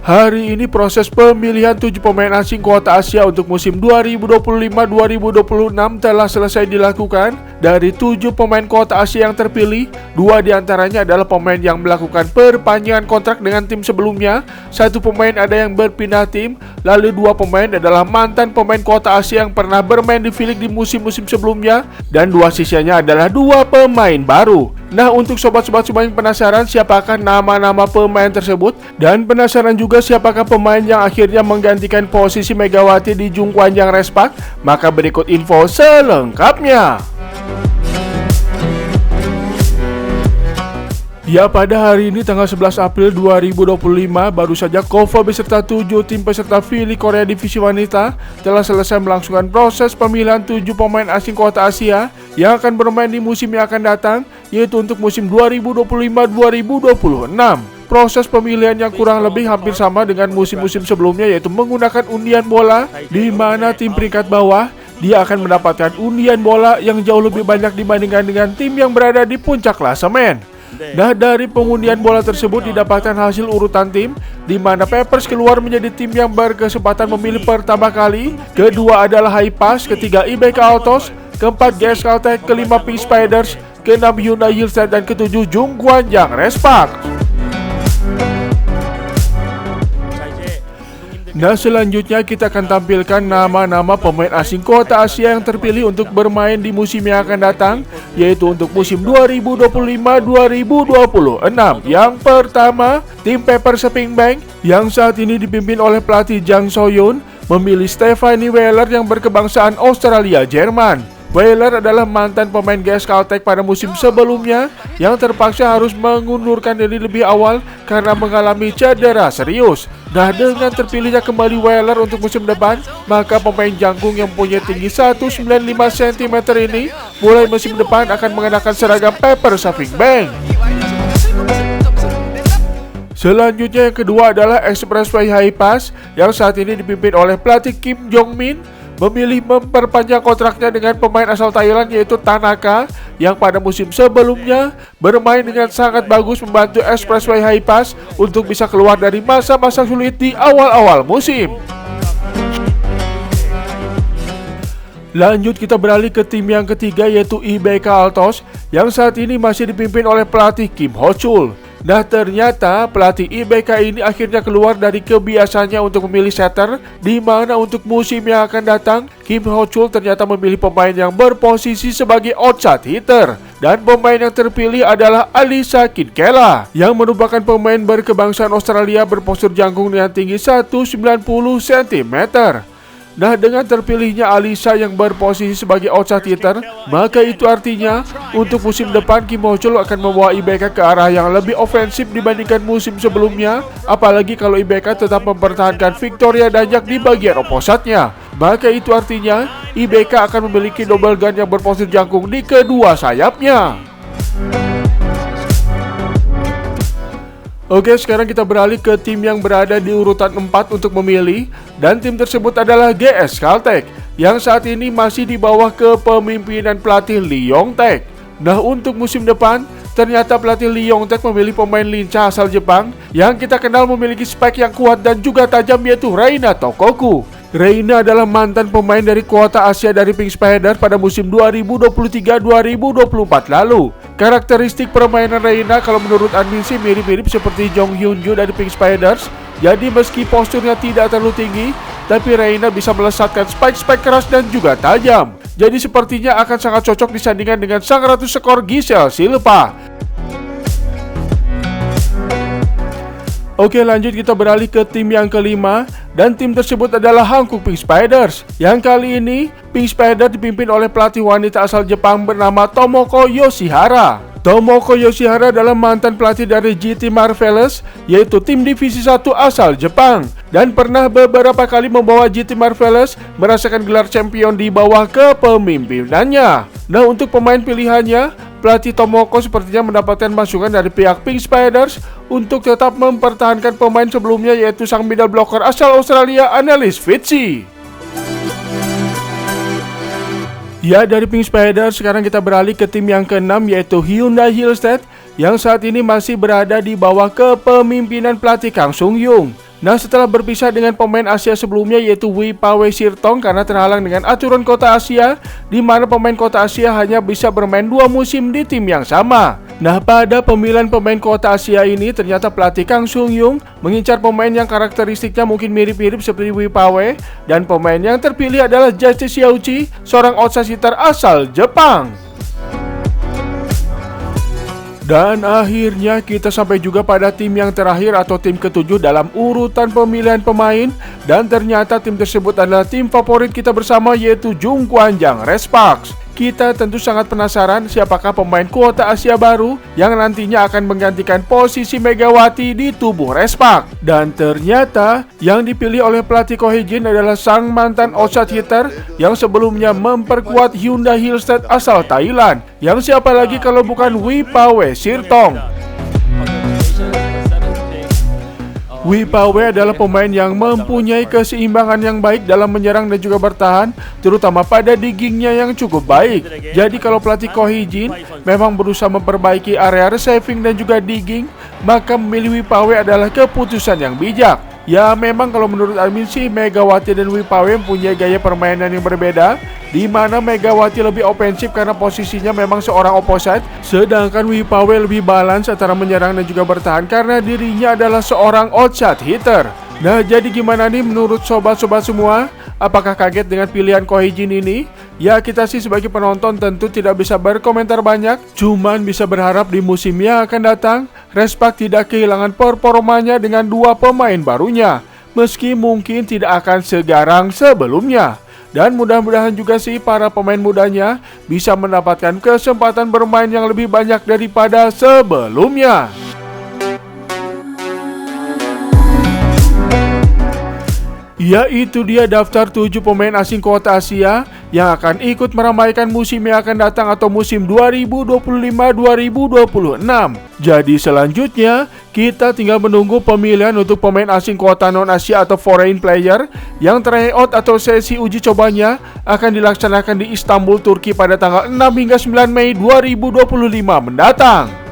Hari ini proses pemilihan 7 pemain asing kuota Asia untuk musim 2025-2026 telah selesai dilakukan. Dari 7 pemain kuota Asia yang terpilih, 2 diantaranya adalah pemain yang melakukan perpanjangan kontrak dengan tim sebelumnya, 1 pemain ada yang berpindah tim, lalu 2 pemain adalah mantan pemain kuota Asia yang pernah bermain di V-League di musim-musim sebelumnya, dan 2 sisanya adalah 2 pemain baru. Nah, untuk sobat-sobat semua yang penasaran siapakah nama-nama pemain tersebut, dan penasaran juga siapakah pemain yang akhirnya menggantikan posisi Megawati di Jungkwanjang Respak, maka berikut info selengkapnya. Ya, pada hari ini tanggal 11 April 2025 baru saja KOFA beserta 7 tim peserta V-League Korea Divisi Wanita telah selesai melangsungkan proses pemilihan 7 pemain asing kuota Asia yang akan bermain di musim yang akan datang, yaitu untuk musim 2025-2026. Proses pemilihan yang kurang lebih hampir sama dengan musim-musim sebelumnya, yaitu menggunakan undian bola, di mana tim peringkat bawah dia akan mendapatkan undian bola yang jauh lebih banyak dibandingkan dengan tim yang berada di puncak klasemen. Nah, dari pengundian bola tersebut didapatkan hasil urutan tim, di mana Papers keluar menjadi tim yang berkesempatan memilih pertama kali, kedua adalah Haipas, ketiga IBK Altos, keempat GS Caltech, kelima Pink Spiders, keenam Hyundai Hillstead, dan ketujuh Jungkwanjang Respak. Nah, selanjutnya kita akan tampilkan nama-nama pemain asing kuota Asia yang terpilih untuk bermain di musim yang akan datang, yaitu untuk musim 2025-2026. Yang pertama, tim Papers Seping Bank yang saat ini dipimpin oleh pelatih Jang Soyun memilih Stephanie Weller yang berkebangsaan Australia Jerman. Weller adalah mantan pemain GS Caltech pada musim sebelumnya yang terpaksa harus mengundurkan diri lebih awal karena mengalami cedera serius. Nah, dengan terpilihnya kembali Weller untuk musim depan, maka pemain jangkung yang punya tinggi 195 cm ini mulai musim depan akan mengenakan seragam Papers Seping Bank. Selanjutnya yang kedua adalah Expressway Haipas yang saat ini dipimpin oleh pelatih Kim Jong-min, memilih memperpanjang kontraknya dengan pemain asal Thailand yaitu Tanaka yang pada musim sebelumnya bermain dengan sangat bagus membantu Expressway Haipas untuk bisa keluar dari masa-masa sulit di awal-awal musim. Lanjut kita beralih ke tim yang ketiga yaitu IBK Altos yang saat ini masih dipimpin oleh pelatih Kim Ho-chul. Nah, ternyata pelatih IBK ini akhirnya keluar dari kebiasaannya untuk memilih setter, di mana untuk musim yang akan datang Kim Ho-chul ternyata memilih pemain yang berposisi sebagai outside hitter, dan pemain yang terpilih adalah Alisa Kinkela yang merupakan pemain berkebangsaan Australia berpostur jangkung dengan tinggi 190 cm. Nah, dengan terpilihnya Alisa yang berposisi sebagai outside hitter, maka itu artinya untuk musim depan Kim Ho-chul akan membawa IBK ke arah yang lebih ofensif dibandingkan musim sebelumnya, apalagi kalau IBK tetap mempertahankan Victoria Danjak di bagian opposite-nya. Maka itu artinya IBK akan memiliki double gun yang berposisi jangkung di kedua sayapnya. Oke, sekarang kita beralih ke tim yang berada di urutan 4 untuk memilih, dan tim tersebut adalah GS Caltech yang saat ini masih di bawah kepemimpinan pelatih Lee Yong-taek. Nah, untuk musim depan ternyata pelatih Lee Yong-taek memilih pemain lincah asal Jepang yang kita kenal memiliki spek yang kuat dan juga tajam, yaitu Reina Tokoku. Reina adalah mantan pemain dari kuota Asia dari Pink Spider pada musim 2023-2024 lalu. Karakteristik permainan Reina kalau menurut admin sih mirip-mirip seperti Jong Hyun-joo dari Pink Spiders. Jadi meski posturnya tidak terlalu tinggi, tapi Reina bisa melesatkan spike-spike keras dan juga tajam. Jadi sepertinya akan sangat cocok disandingkan dengan sang ratu skor Giselle Silva. Oke, lanjut kita beralih ke tim yang kelima, dan tim tersebut adalah Hankook Pink Spiders. Yang kali ini Pink Spider dipimpin oleh pelatih wanita asal Jepang bernama Tomoko Yoshihara. Tomoko Yoshihara adalah mantan pelatih dari GT Marvelous, yaitu tim divisi 1 asal Jepang, dan pernah beberapa kali membawa GT Marvelous merasakan gelar champion di bawah kepemimpinannya. Nah, untuk pemain pilihannya, pelatih Tomoko sepertinya mendapatkan masukan dari pihak Pink Spiders untuk tetap mempertahankan pemain sebelumnya, yaitu sang middle blocker asal Australia Annelies Fitzy. Ya, dari Pink Spiders sekarang kita beralih ke tim yang keenam yaitu Hyundai Hillstead yang saat ini masih berada di bawah kepemimpinan pelatih Kang Sung Yung. Nah, setelah berpisah dengan pemain Asia sebelumnya yaitu Wei Pawe Sirtong karena terhalang dengan aturan kota Asia, di mana pemain kota Asia hanya bisa bermain 2 musim di tim yang sama. Nah, pada pemilihan pemain kota Asia ini ternyata pelatih Kang Sung Yung mengincar pemain yang karakteristiknya mungkin mirip-mirip seperti Wei Pawe, dan pemain yang terpilih adalah Justice Yauchi, seorang outside hitter asal Jepang. Dan akhirnya kita sampai juga pada tim yang terakhir atau tim ke-7 dalam urutan pemilihan pemain. Dan ternyata tim tersebut adalah tim favorit kita bersama yaitu Jung Kwanjang Respax. Kita tentu sangat penasaran siapakah pemain kuota Asia baru yang nantinya akan menggantikan posisi Megawati di tubuh Respax. Dan ternyata yang dipilih oleh pelatih Ko Hee-jin adalah sang mantan outside hitter yang sebelumnya memperkuat Hyundai Hillstead asal Thailand. Yang siapa lagi kalau bukan Wei Pawe Sirtong. Wei Pawe adalah pemain yang mempunyai keseimbangan yang baik dalam menyerang dan juga bertahan, terutama pada diggingnya yang cukup baik. Jadi kalau pelatih Ko Hee-jin memang berusaha memperbaiki area receiving dan juga digging, maka memilih Wei Pawe adalah keputusan yang bijak. Ya memang kalau menurut Admin sih Megawati dan Wei Pawe mempunyai gaya permainan yang berbeda, di mana Megawati lebih ofensif karena posisinya memang seorang opposite, sedangkan Wei Pawe lebih balance antara menyerang dan juga bertahan karena dirinya adalah seorang outside hitter. Nah, jadi gimana nih menurut sobat-sobat semua? Apakah kaget dengan pilihan Ko Hee-jin ini? Ya, kita sih sebagai penonton tentu tidak bisa berkomentar banyak, cuman bisa berharap di musim yang akan datang Respax tidak kehilangan performanya dengan 2 pemain barunya, meski mungkin tidak akan segarang sebelumnya. Dan mudah-mudahan juga sih para pemain mudanya bisa mendapatkan kesempatan bermain yang lebih banyak daripada sebelumnya. Ya, itu dia daftar 7 pemain asing kuota Asia yang akan ikut meramaikan musim yang akan datang atau musim 2025-2026. Jadi selanjutnya kita tinggal menunggu pemilihan untuk pemain asing kuota non-Asia atau foreign player yang tryout atau sesi uji cobanya akan dilaksanakan di Istanbul, Turki pada tanggal 6 hingga 9 Mei 2025 mendatang.